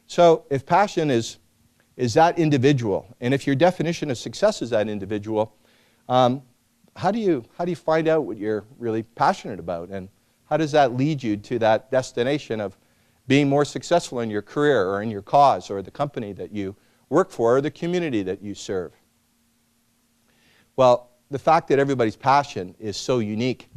So if passion is that individual, and if your definition of success is that individual, how do you find out what you're really passionate about, and how does that lead you to that destination of being more successful in your career or in your cause or the company that you work for or the community that you serve? Well, the fact that everybody's passion is so unique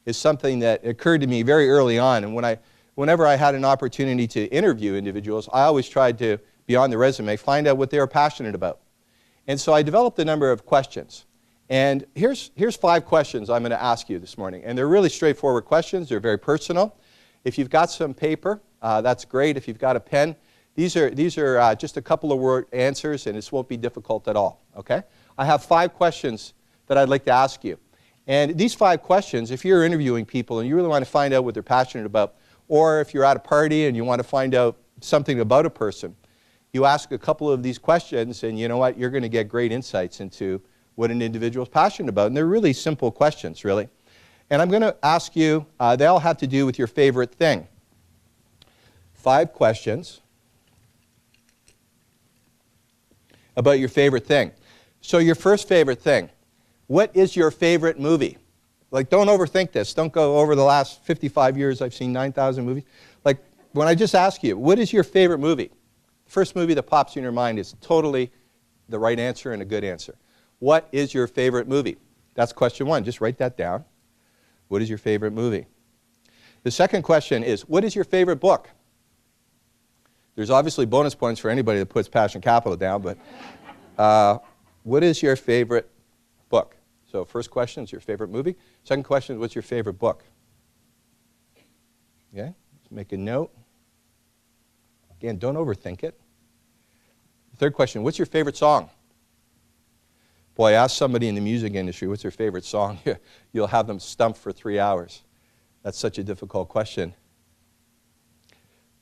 is something that occurred to me very early on, and whenever I had an opportunity to interview individuals, I always tried to, beyond the resume, find out what they were passionate about. And so I developed a number of questions. And here's 5 questions I'm going to ask you this morning. And they're really straightforward questions. They're very personal. If you've got some paper, that's great. If you've got a pen, these are just a couple of word answers, and this won't be difficult at all. Okay? I have 5 questions that I'd like to ask you. And these 5 questions, if you're interviewing people and you really want to find out what they're passionate about, or if you're at a party and you want to find out something about a person, you ask a couple of these questions, and you know what? You're going to get great insights into what an individual is passionate about. And they're really simple questions, really. And I'm going to ask you, they all have to do with your favorite thing. 5 questions about your favorite thing. So your first favorite thing. What is your favorite movie? Like, don't overthink this. Don't go over the last 55 years, I've seen 9,000 movies. Like, when I just ask you, what is your favorite movie? The first movie that pops in your mind is totally the right answer and a good answer. What is your favorite movie? That's question 1. Just write that down. What is your favorite movie? The second question is, what is your favorite book? There's obviously bonus points for anybody that puts Passion Capital down, but what is your favorite book? So first question is your favorite movie. Second question is, what's your favorite book? Okay, let's make a note. Again, don't overthink it. Third question, what's your favorite song? Boy, ask somebody in the music industry what's their favorite song. You'll have them stumped for 3 hours. That's such a difficult question.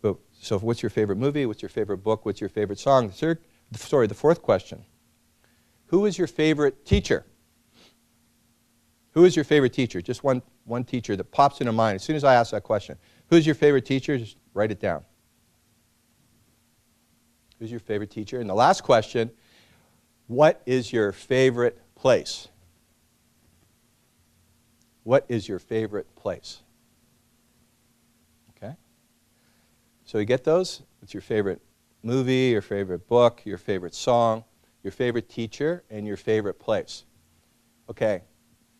But, so what's your favorite movie? What's your favorite book? What's your favorite song? The fourth question. Who is your favorite teacher? Who is your favorite teacher? Just one teacher that pops into mind as soon as I ask that question. Who's your favorite teacher? Just write it down. Who's your favorite teacher? And the last question, what is your favorite place? What is your favorite place? Okay? So you get those? What's your favorite movie, your favorite book, your favorite song, your favorite teacher, and your favorite place? Okay.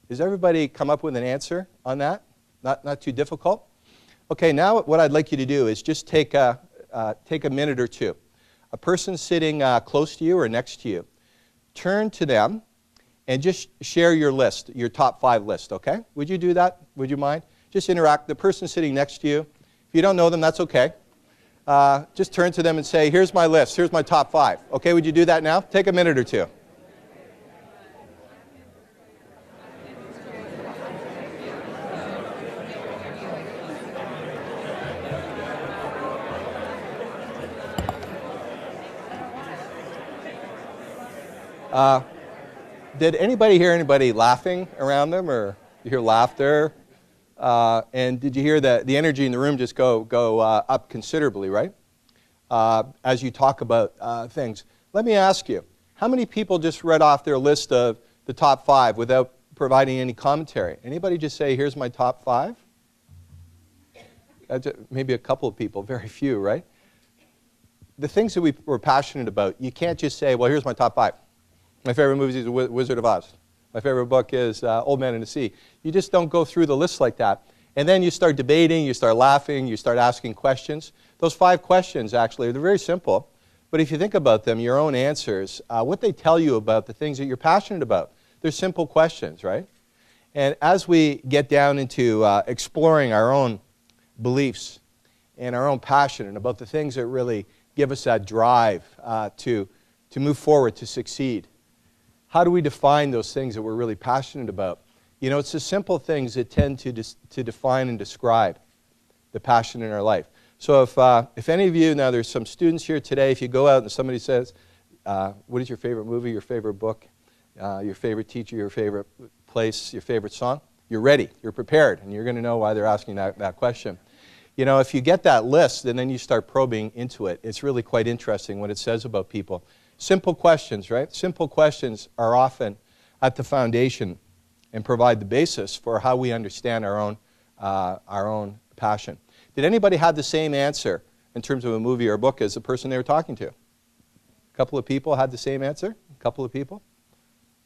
Does everybody come up with an answer on that? Not too difficult? Okay, now what I'd like you to do is just take a minute or two. A person sitting close to you or next to you, turn to them and just share your list, your top 5 list, okay? Would you do that? Would you mind? Just interact. The person sitting next to you, if you don't know them, that's okay. Just turn to them and say, here's my list, here's my top 5. Okay, would you do that now? Take a minute or two. Did anybody hear anybody laughing around them, or you hear laughter? And did you hear the energy in the room just go up considerably, right? As you talk about things. Let me ask you, how many people just read off their list of the top 5 without providing any commentary? Anybody just say, here's my top 5? Maybe a couple of people, very few, right? The things that we're passionate about, you can't just say, well, here's my top 5. My favorite movie is The Wizard of Oz. My favorite book is Old Man and the Sea. You just don't go through the list like that. And then you start debating, you start laughing, you start asking questions. Those 5 questions, actually, they're very simple. But if you think about them, your own answers, what they tell you about the things that you're passionate about, they're simple questions, right? And as we get down into exploring our own beliefs and our own passion and about the things that really give us that drive to move forward, to succeed, how do we define those things that we're really passionate about? You know, it's the simple things that tend to define and describe the passion in our life. So if any of you, now there's some students here today, if you go out and somebody says, what is your favorite movie, your favorite book, your favorite teacher, your favorite place, your favorite song, you're ready, you're prepared, and you're going to know why they're asking that question. You know, if you get that list and then you start probing into it, it's really quite interesting what it says about people. Simple questions, right? Simple questions are often at the foundation and provide the basis for how we understand our own passion. Did anybody have the same answer in terms of a movie or a book as the person they were talking to? A couple of people had the same answer? A couple of people?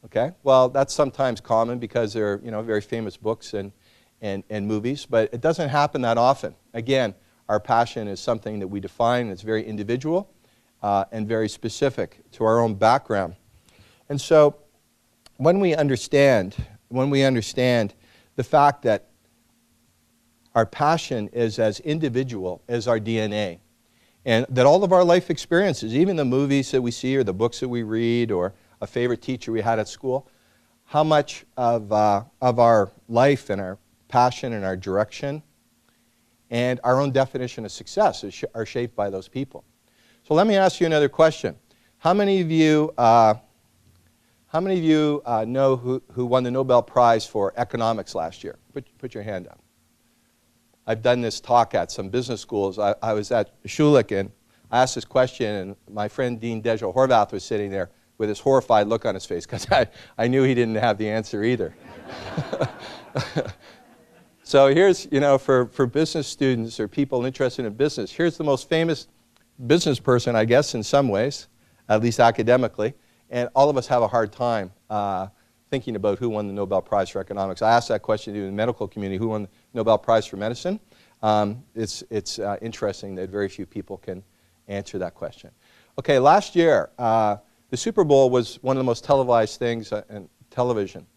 Okay. Well, that's sometimes common because they're, you know, very famous books and movies, but it doesn't happen that often. Again, our passion is something that we define. It's very individual and very specific to our own background. And so when we understand the fact that our passion is as individual as our DNA, and that all of our life experiences, even the movies that we see or the books that we read or a favorite teacher we had at school, how much of our life and our passion and our direction and our own definition of success are shaped by those people. So let me ask you another question. How many of you know who won the Nobel Prize for economics last year? Put your hand up. I've done this talk at some business schools. I was at Schulich and I asked this question, and my friend Dean Dejo Horvath was sitting there with this horrified look on his face because I knew he didn't have the answer either. So here's, you know, for business students or people interested in business, here's the most famous business person, I guess, in some ways, at least academically, and all of us have a hard time thinking about who won the Nobel Prize for economics. I asked that question to the medical community, who won the Nobel Prize for medicine. It's interesting that very few people can answer that question. Okay, last year, the Super Bowl was one of the most televised things in television.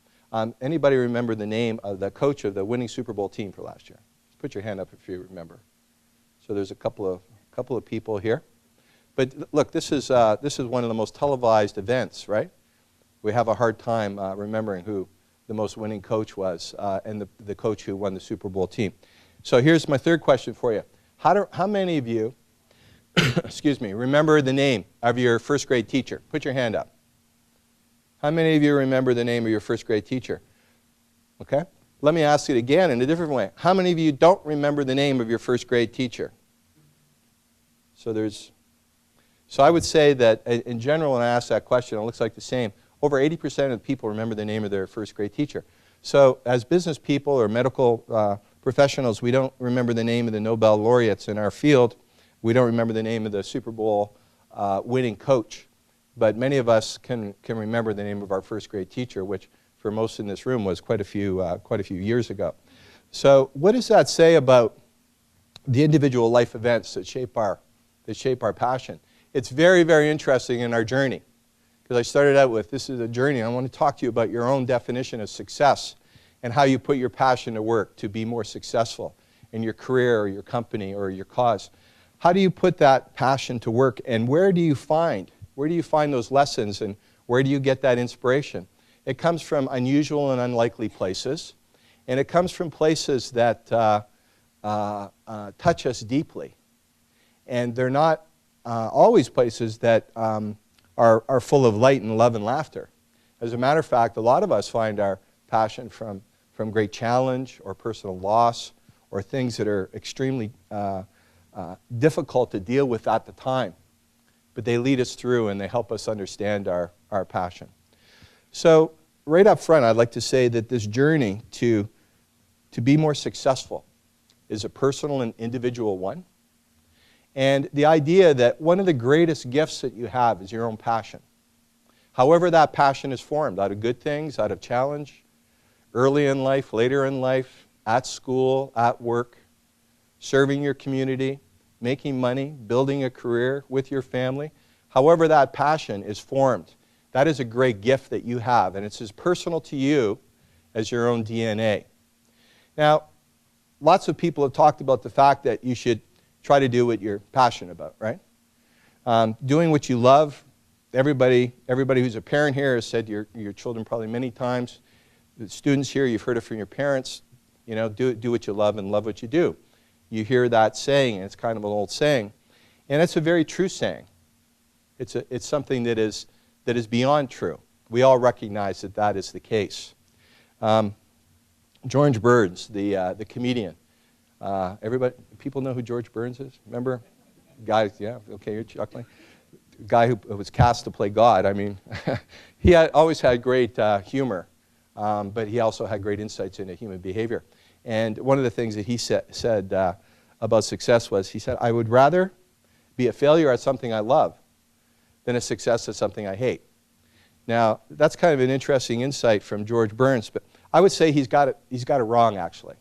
Anybody remember the name of the coach of the winning Super Bowl team for last year? Just put your hand up if you remember. So there's a couple of people here. But look, this is one of the most televised events, right? We have a hard time remembering who the most winning coach was and the coach who won the Super Bowl team. So here's my third question for you. How many of you, excuse me, remember the name of your first grade teacher? Put your hand up. How many of you remember the name of your first grade teacher? Okay. Let me ask it again in a different way. How many of you don't remember the name of your first grade teacher? So I would say that in general, when I ask that question, it looks like the same. Over 80% of people remember the name of their first grade teacher. So as business people or medical professionals, we don't remember the name of the Nobel laureates in our field. We don't remember the name of the Super Bowl winning coach. But many of us can remember the name of our first grade teacher, which for most in this room was quite a few years ago. So what does that say about the individual life events that shape our passion? It's very, very interesting in our journey. Because I started out with, this is a journey. I want to talk to you about your own definition of success and how you put your passion to work to be more successful in your career or your company or your cause. How do you put that passion to work, and where do you find those lessons, and where do you get that inspiration? It comes from unusual and unlikely places, and it comes from places that touch us deeply. And they're not always places that are full of light and love and laughter. As a matter of fact, a lot of us find our passion from great challenge or personal loss or things that are extremely difficult to deal with at the time. But they lead us through and they help us understand our passion. So right up front, I'd like to say that this journey to be more successful is a personal and individual one. And the idea that one of the greatest gifts that you have is your own passion. However that passion is formed, out of good things, out of challenge, early in life, later in life, at school, at work, serving your community, making money, building a career with your family. However that passion is formed, that is a great gift that you have, and it's as personal to you as your own DNA. Now, lots of people have talked about the fact that you should try to do what you're passionate about, right? Doing what you love. Everybody who's a parent here has said to your children probably many times. The students here, you've heard it from your parents. You know, do what you love and love what you do. You hear that saying, and it's kind of an old saying, and it's a very true saying. It's something that is beyond true. We all recognize that is the case. George Burns, the comedian, Everybody, people know who George Burns is? Remember? Guy, yeah, okay, you're chuckling. Guy who was cast to play God. I mean, he always had great humor, but he also had great insights into human behavior. And one of the things that he said about success was, he said, I would rather be a failure at something I love than a success at something I hate. Now, that's kind of an interesting insight from George Burns, but I would say he's got it wrong, actually.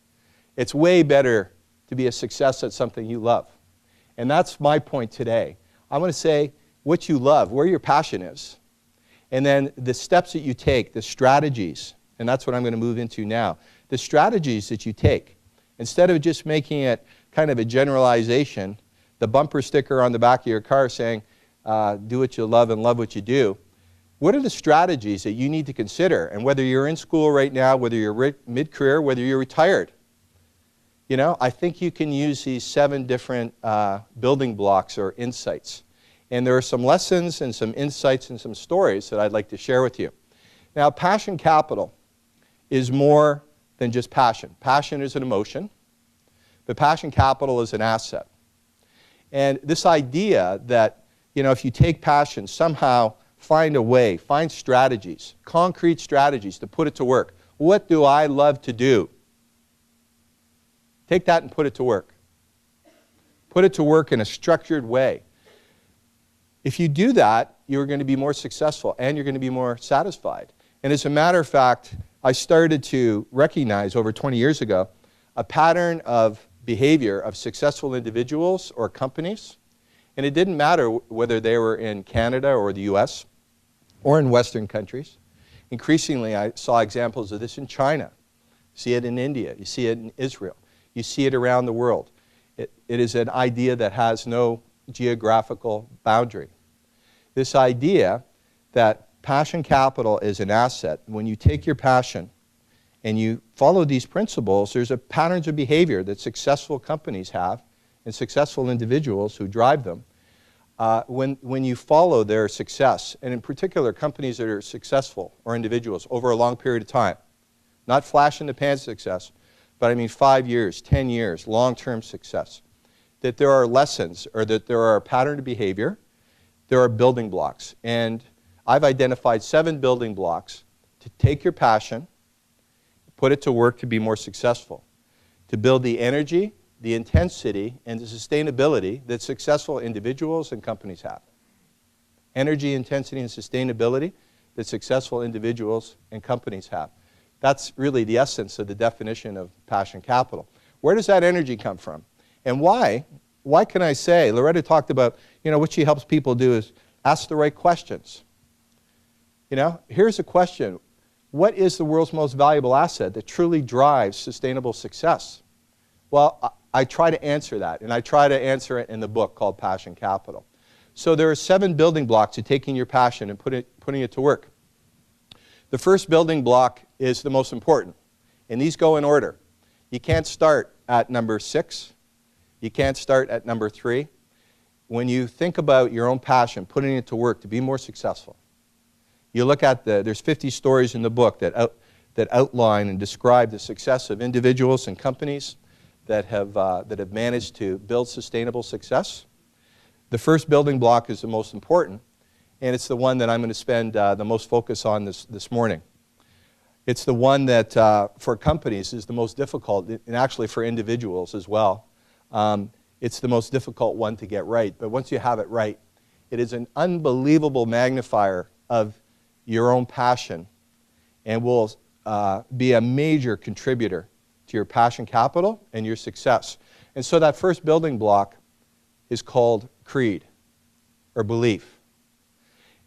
It's way better to be a success at something you love. And that's my point today. I want to say what you love, where your passion is, and then the steps that you take, the strategies, and that's what I'm going to move into now. The strategies that you take, instead of just making it kind of a generalization, the bumper sticker on the back of your car saying, do what you love and love what you do. What are the strategies that you need to consider? And whether you're in school right now, whether you're mid-career, whether you're retired, you know, I think you can use these 7 different building blocks or insights. And there are some lessons and some insights and some stories that I'd like to share with you. Now, passion capital is more than just passion. Passion is an emotion, but passion capital is an asset. And this idea that, you know, if you take passion, somehow find a way, find strategies, concrete strategies to put it to work. What do I love to do? Take that and put it to work. Put it to work in a structured way. If you do that, you're going to be more successful and you're going to be more satisfied. And as a matter of fact, I started to recognize over 20 years ago a pattern of behavior of successful individuals or companies. And it didn't matter whether they were in Canada or the US or in Western countries. Increasingly, I saw examples of this in China. You see it in India. You see it in Israel. You see it around the world. It is an idea that has no geographical boundary. This idea that passion capital is an asset, when you take your passion and you follow these principles, there's a patterns of behavior that successful companies have and successful individuals who drive them. When you follow their success, and in particular companies that are successful or individuals over a long period of time, not flash in the pan success, but I mean 5 years, 10 years, long-term success, that there are lessons or that there are a pattern of behavior, there are building blocks. And I've identified 7 building blocks to take your passion, put it to work to be more successful, to build the energy, the intensity, and the sustainability that successful individuals and companies have. Energy, intensity, and sustainability that successful individuals and companies have. That's really the essence of the definition of passion capital. Where does that energy come from? And why? Why can I say, Loretta talked about, you know, what she helps people do is ask the right questions. You know, here's a question. What is the world's most valuable asset that truly drives sustainable success? Well, I try to answer that, and I try to answer it in the book called Passion Capital. So there are 7 building blocks to taking your passion and putting it to work. The first building block is the most important, and these go in order. You can't start at number 6. You can't start at number 3. When you think about your own passion, putting it to work to be more successful, you look at there's 50 stories in the book that outline and describe the success of individuals and companies that have managed to build sustainable success. The first building block is the most important, and it's the one that I'm going to spend the most focus on this morning. It's the one that for companies is the most difficult, and actually for individuals as well. It's the most difficult one to get right, but once you have it right, it is an unbelievable magnifier of your own passion and will be a major contributor to your passion capital and your success. And so that first building block is called creed or belief.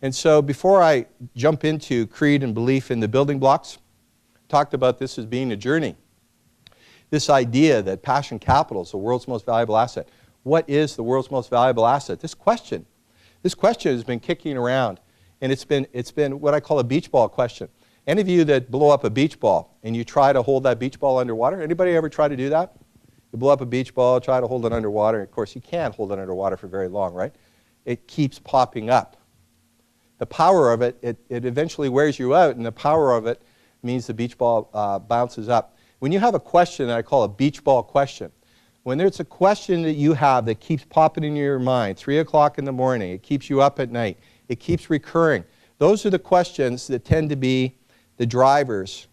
And so before I jump into creed and belief in the building blocks, I talked about this as being a journey. This idea that passion capital is the world's most valuable asset. What is the world's most valuable asset? This question has been kicking around, and it's been what I call a beach ball question. Any of you that blow up a beach ball and you try to hold that beach ball underwater, anybody ever try to do that? You blow up a beach ball, try to hold it underwater. Of course, you can't hold it underwater for very long, right? It keeps popping up. The power of it eventually wears you out, and the power of it means the beach ball bounces up. When you have a question that I call a beach ball question, When there's a question that you have that keeps popping in your mind, 3 o'clock in the morning, it keeps you up at night, it keeps recurring, those are the questions that tend to be the drivers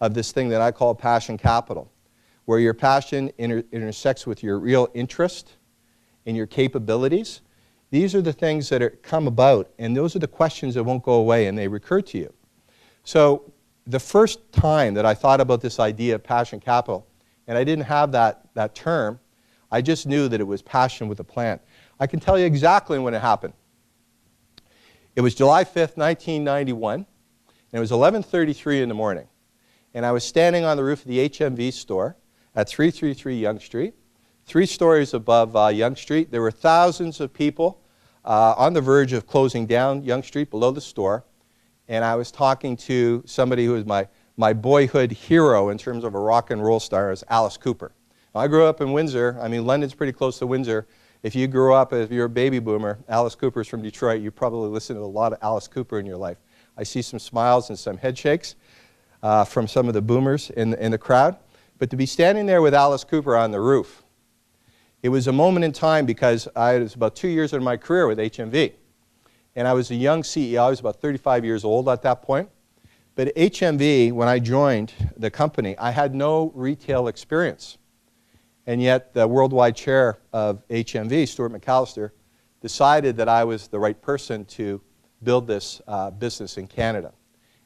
of this thing that I call passion capital, where your passion intersects with your real interest and your capabilities. These are the things that come about, and those are the questions that won't go away, and they recur to you. So the first time that I thought about this idea of passion capital, and I didn't have that term, I just knew that it was passion with a plan. I can tell you exactly when it happened. It was July 5th, 1991, and it was 11:33 in the morning. And I was standing on the roof of the HMV store at 333 Yonge Street, 3 stories above Yonge Street. There were thousands of people on the verge of closing down Yonge Street below the store. And I was talking to somebody who was my boyhood hero in terms of a rock and roll star, is Alice Cooper. Now, I grew up in Windsor. I mean, London's pretty close to Windsor. If you grew up, if you're a baby boomer, Alice Cooper's from Detroit, you probably listened to a lot of Alice Cooper in your life. I see some smiles and some head shakes from some of the boomers in the crowd. But to be standing there with Alice Cooper on the roof, it was a moment in time because I was about 2 years into my career with HMV. And I was a young CEO. I was about 35 years old at that point. But at HMV, when I joined the company, I had no retail experience. And yet the worldwide chair of HMV, Stuart McAllister, decided that I was the right person to build this business in Canada.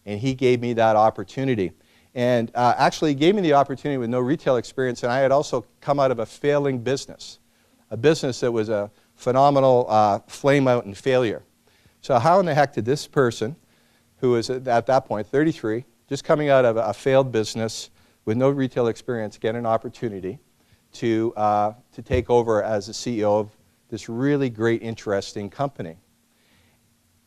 And he gave me that opportunity. And actually, he gave me the opportunity with no retail experience, and I had also come out of a failing business, a business that was a phenomenal flame-out and failure. So how in the heck did this person, who was at that point 33, just coming out of a failed business with no retail experience, get an opportunity to take over as the CEO of this really great, interesting company?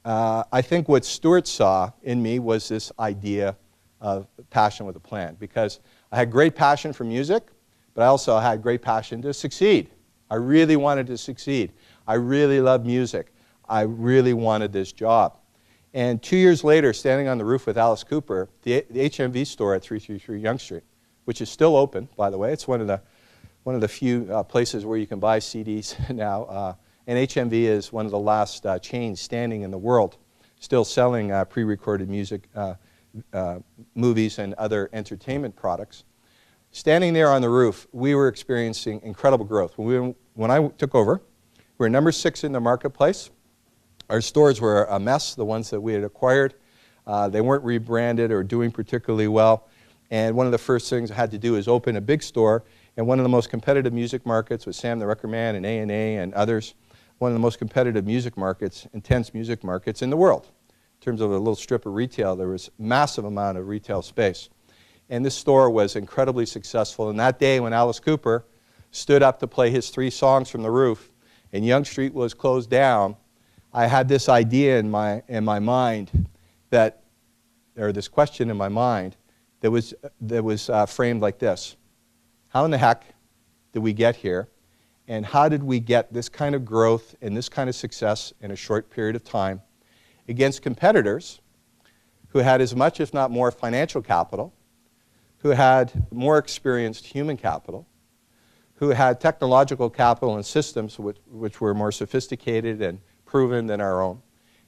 I think what Stuart saw in me was this idea of passion with a plan, because I had great passion for music, but I also had great passion to succeed. I really wanted to succeed. I really loved music. I really wanted this job. And 2 years later, standing on the roof with Alice Cooper, the HMV store at 333 Yonge Street, which is still open, by the way. It's one of the few places where you can buy CDs now. And HMV is one of the last chains standing in the world, still selling pre-recorded music, movies, and other entertainment products. Standing there on the roof, we were experiencing incredible growth. When I took over, we were number 6 in the marketplace. Our stores were a mess, the ones that we had acquired. They weren't rebranded or doing particularly well. And one of the first things I had to do is open a big store in one of the most competitive music markets with Sam the Record Man and A&A and others. One of the most competitive music markets, intense music markets in the world. In terms of a little strip of retail, there was a massive amount of retail space. And this store was incredibly successful. And that day when Alice Cooper stood up to play his 3 songs from the roof and Yonge Street was closed down, I had this idea in my mind that, or this question in my mind that was framed like this: how in the heck did we get here, and how did we get this kind of growth and this kind of success in a short period of time against competitors who had as much, if not more, financial capital, who had more experienced human capital, who had technological capital and systems which were more sophisticated and proven than our own.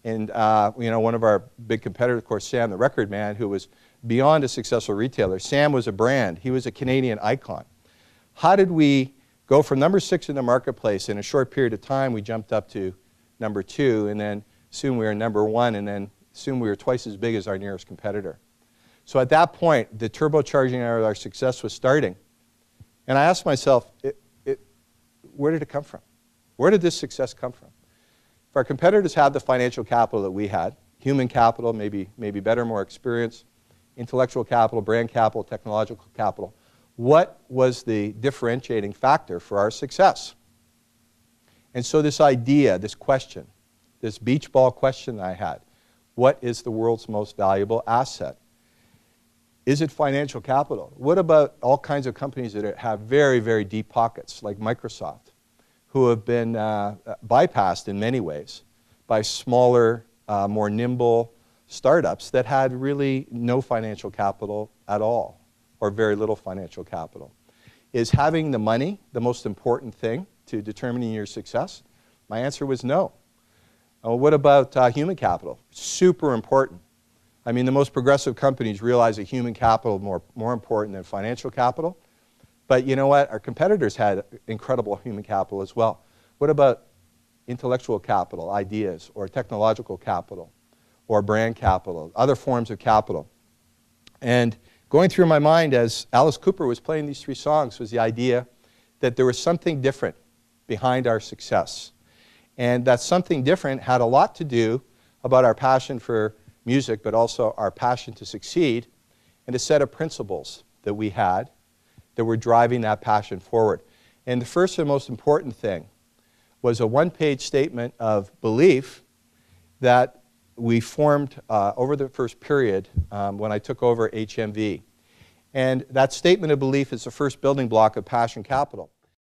And one of our big competitors, of course, Sam the Record Man, who was beyond a successful retailer. Sam was a brand. He was a Canadian icon. How did we go from number 6 in the marketplace? In a short period of time, we jumped up to number 2, and then soon we were number 1, and then soon we were twice as big as our nearest competitor. So at that point, the turbocharging of our success was starting. And I asked myself, where did it come from? Where did this success come from? If our competitors had the financial capital that we had, human capital, maybe better, more experience, intellectual capital, brand capital, technological capital, what was the differentiating factor for our success? And so this idea, this question, this beach ball question I had, what is the world's most valuable asset? Is it financial capital? What about all kinds of companies that have very, very deep pockets, like Microsoft, who have been bypassed in many ways by smaller, more nimble startups that had really no financial capital at all, or very little financial capital? is having the money the most important thing to determining your success? My answer was no. What about human capital? Super important. I mean, the most progressive companies realize that human capital is more important than financial capital. But you know what? Our competitors had incredible human capital as well. What about intellectual capital, ideas, or technological capital, or brand capital, other forms of capital? And going through my mind as Alice Cooper was playing these 3 songs was the idea that there was something different behind our success. And that something different had a lot to do about our passion for music, but also our passion to succeed, and a set of principles that we had that were driving that passion forward. And the first and most important thing was a 1-page statement of belief that we formed over the first period when I took over HMV. And that statement of belief is the first building block of Passion Capital.